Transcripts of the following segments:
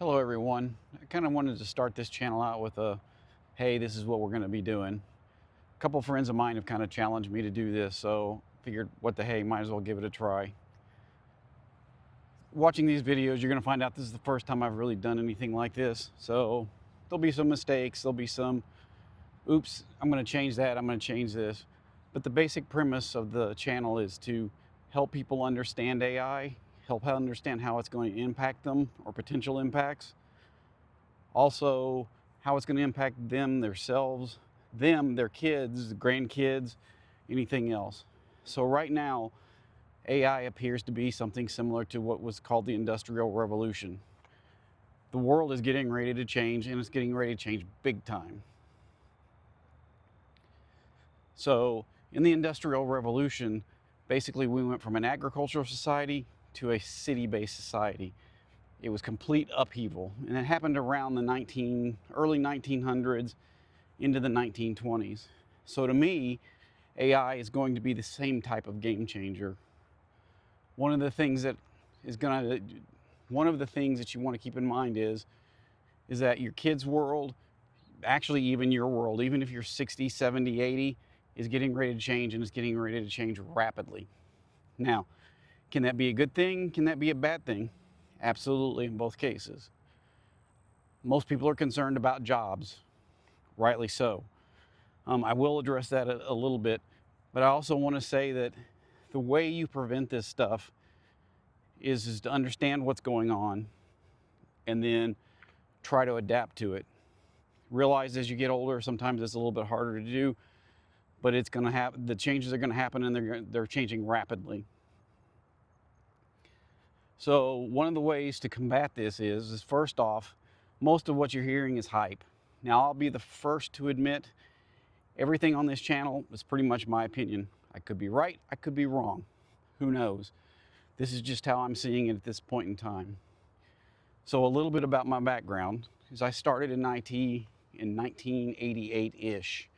Hello everyone. I kind of wanted to start this channel out with hey, this is what we're going to be doing. A couple friends of mine have kind of challenged me to do this, so figured what the hey, might as well give it a try. Watching these videos, you're going to find out this is the first time I've really done anything like this. So there'll be some mistakes, there'll be some, oops, I'm going to change that, I'm going to change this. But the basic premise of the channel is to help people understand AI, help understand how it's going to impact them or potential impacts. Also, how it's going to impact them, themselves, them, their kids, grandkids, anything else. So right now, AI appears to be something similar to what was called the Industrial Revolution. The world is getting ready to change, and it's getting ready to change big time. So in the Industrial Revolution, basically we went from an agricultural society to a city-based society. It was complete upheaval, and it happened around the early 1900s into the 1920s. So to me, AI is going to be the same type of game changer. One of the things that you want to keep in mind is that your kids' world, actually even your world, even if you're 60, 70, 80, is getting ready to change, and it's getting ready to change rapidly. Now, can that be a good thing? Can that be a bad thing? Absolutely, in both cases. Most people are concerned about jobs, rightly so. I will address that a little bit, but I also want to say that the way you prevent this stuff is to understand what's going on and then try to adapt to it. Realize as you get older, sometimes it's a little bit harder to do, but it's going to happen. The changes are going to happen, and they're changing rapidly. So one of the ways to combat this is first off, most of what you're hearing is hype. Now, I'll be the first to admit everything on this channel is pretty much my opinion. I could be right, I could be wrong. Who knows? This is just how I'm seeing it at this point in time. So a little bit about my background is I started in IT in 1988-ish.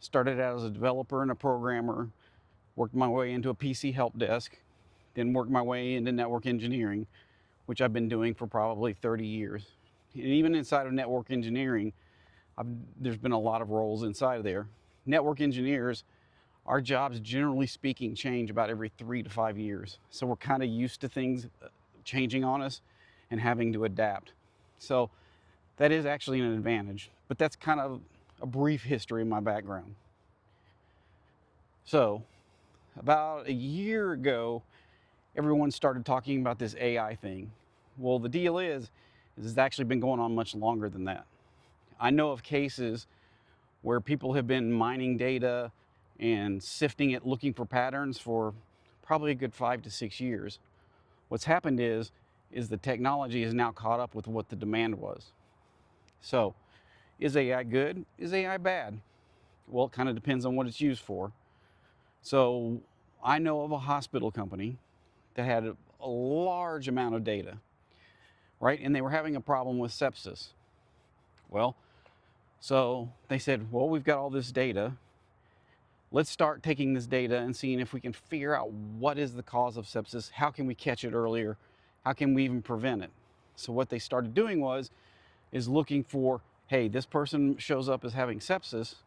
Started out as a developer and a programmer, worked my way into a PC help desk, then worked my way into network engineering, which I've been doing for probably 30 years. And even inside of network engineering, there's been a lot of roles inside of there. Network engineers, our jobs, generally speaking, change about every 3 to 5 years. So we're kind of used to things changing on us and having to adapt. So that is actually an advantage, but that's kind of a brief history of my background. So about a year ago, everyone started talking about this AI thing. Well, the deal is it's actually been going on much longer than that. I know of cases where people have been mining data and sifting it, looking for patterns for probably a good 5 to 6 years. What's happened is the technology is now caught up with what the demand was. So, is AI good? Is AI bad? Well, it kind of depends on what it's used for. So, I know of a hospital company that had a large amount of data, right? And they were having a problem with sepsis. Well, so they said, well, we've got all this data. Let's start taking this data and seeing if we can figure out what is the cause of sepsis. How can we catch it earlier? How can we even prevent it? So what they started doing is looking for, hey, this person shows up as having sepsis.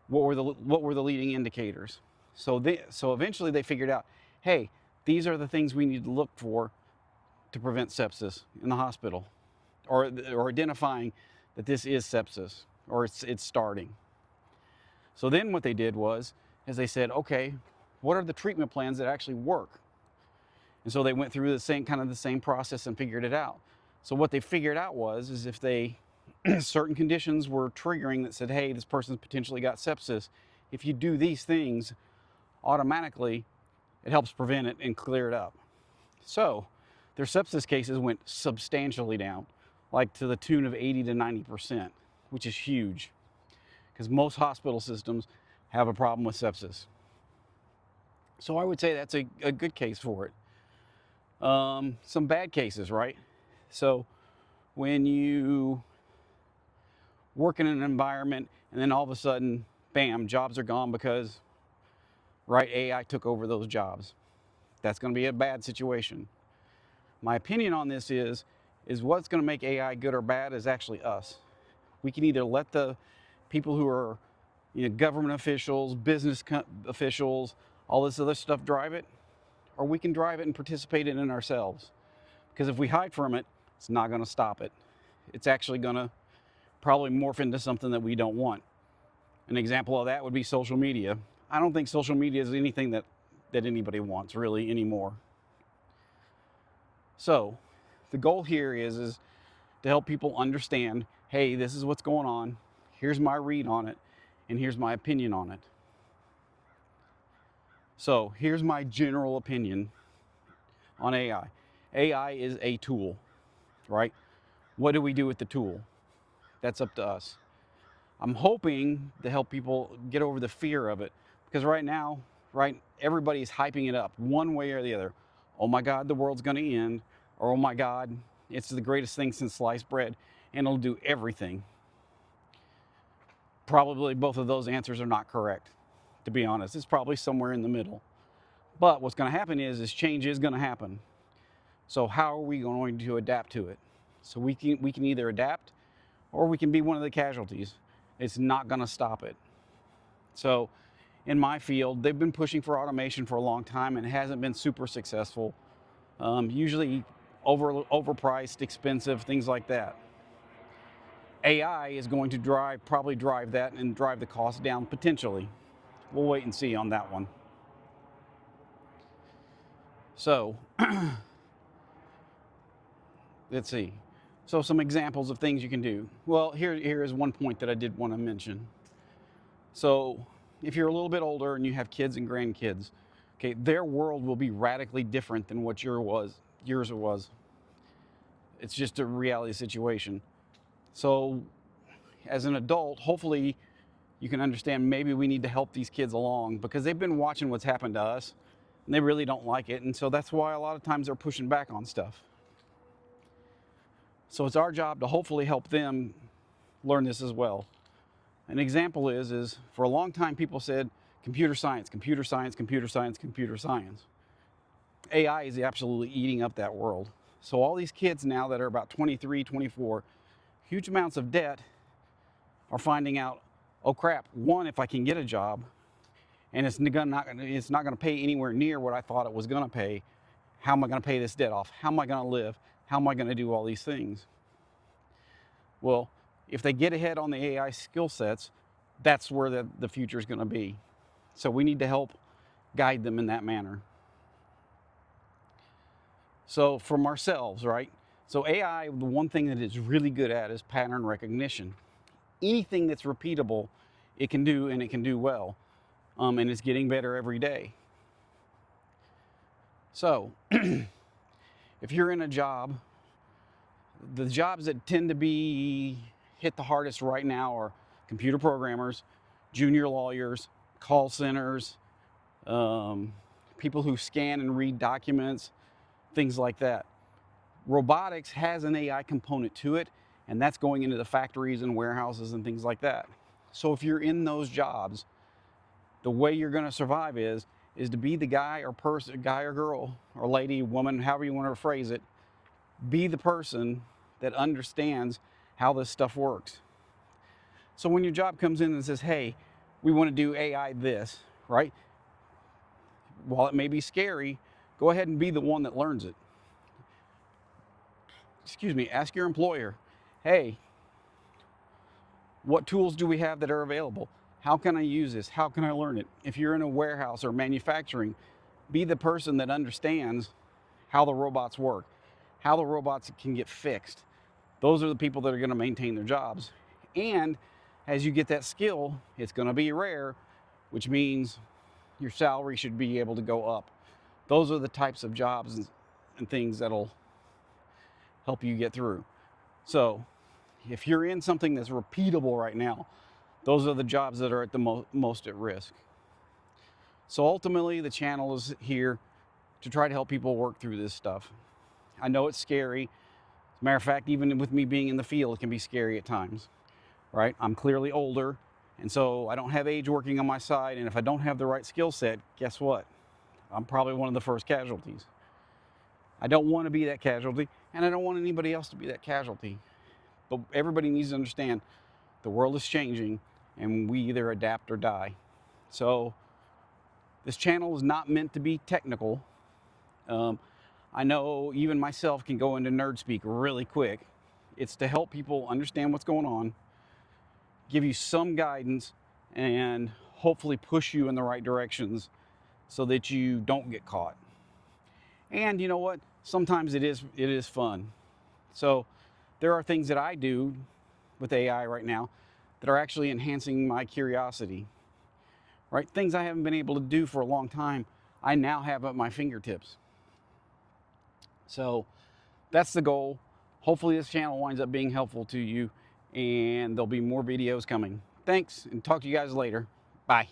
What were the leading indicators? So eventually they figured out, hey, these are the things we need to look for to prevent sepsis in the hospital, or identifying that this is sepsis or it's starting. So then what they did was they said, okay, what are the treatment plans that actually work? And so they went through the same process and figured it out. So what they figured out is if they certain conditions were triggering that said, hey, this person's potentially got sepsis, if you do these things, automatically it helps prevent it and clear it up. So their sepsis cases went substantially down, like to the tune of 80 to 90%, which is huge because most hospital systems have a problem with sepsis. So I would say that's a good case for it. Some bad cases, right? So when you work in an environment and then all of a sudden, bam, jobs are gone because, right, AI took over those jobs. That's going to be a bad situation. My opinion on this is is what's going to make AI good or bad is actually us. We can either let the people who are, government officials, officials, all this other stuff drive it, or we can drive it and participate in it ourselves. Because if we hide from it, it's not going to stop it. It's actually going to probably morph into something that we don't want. An example of that would be social media. I don't think social media is anything that anybody wants really anymore. So the goal here is to help people understand, hey, this is what's going on. Here's my read on it, and here's my opinion on it. So here's my general opinion on AI. AI is a tool, right? What do we do with the tool? That's up to us. I'm hoping to help people get over the fear of it, because right now, everybody's hyping it up one way or the other. Oh my God, the world's going to end, or oh my God, it's the greatest thing since sliced bread, and it'll do everything. Probably both of those answers are not correct, to be honest. It's probably somewhere in the middle. But what's going to happen is change is going to happen. So how are we going to adapt to it? So we can either adapt, or we can be one of the casualties. It's not going to stop it. So in my field, they've been pushing for automation for a long time, and it hasn't been super successful. Usually overpriced, expensive, things like that. AI is going to probably drive that and drive the cost down potentially. We'll wait and see on that one. So let's see. So some examples of things you can do. Well, here is one point that I did want to mention. So if you're a little bit older and you have kids and grandkids, okay, their world will be radically different than what yours was. It's just a reality situation. So as an adult, hopefully you can understand maybe we need to help these kids along, because they've been watching what's happened to us and they really don't like it. And so that's why a lot of times they're pushing back on stuff. So it's our job to hopefully help them learn this as well. An example is for a long time people said computer science, computer science, computer science, computer science. AI is absolutely eating up that world. So all these kids now that are about 23, 24, huge amounts of debt, are finding out, oh crap, one, if I can get a job and it's not going to pay anywhere near what I thought it was going to pay, how am I going to pay this debt off? How am I going to live? How am I going to do all these things? Well, if they get ahead on the AI skill sets, that's where the future is going to be. So we need to help guide them in that manner. So from ourselves, right? So AI, the one thing that it's really good at is pattern recognition. Anything that's repeatable, it can do, and it can do well. And it's getting better every day. So if you're in a job, the jobs that tend to be hit the hardest right now are computer programmers, junior lawyers, call centers, people who scan and read documents, things like that. Robotics has an AI component to it, and that's going into the factories and warehouses and things like that. So if you're in those jobs, the way you're going to survive is to be the guy or girl or lady, woman, however you want to phrase it, be the person that understands how this stuff works. So when your job comes in and says, hey, we want to do AI this, right? While it may be scary, go ahead and be the one that learns it. Ask your employer, hey, what tools do we have that are available? How can I use this? How can I learn it? If you're in a warehouse or manufacturing, be the person that understands how the robots work, how the robots can get fixed. Those are the people that are going to maintain their jobs. And as you get that skill, it's going to be rare, which means your salary should be able to go up. Those are the types of jobs and things that'll help you get through. So if you're in something that's repeatable right now, those are the jobs that are at the most at risk. So ultimately, the channel is here to try to help people work through this stuff. I know it's scary. As a matter of fact, even with me being in the field, it can be scary at times, right? I'm clearly older, and so I don't have age working on my side, and if I don't have the right skill set, guess what? I'm probably one of the first casualties. I don't want to be that casualty, and I don't want anybody else to be that casualty. But everybody needs to understand the world is changing, and we either adapt or die. So this channel is not meant to be technical. I know even myself can go into nerd speak really quick. It's to help people understand what's going on, give you some guidance, and hopefully push you in the right directions so that you don't get caught. And you know what? Sometimes it is fun. So there are things that I do with AI right now that are actually enhancing my curiosity. Right? Things I haven't been able to do for a long time, I now have at my fingertips. So that's the goal. Hopefully this channel winds up being helpful to you, and there'll be more videos coming. Thanks, and talk to you guys later. Bye.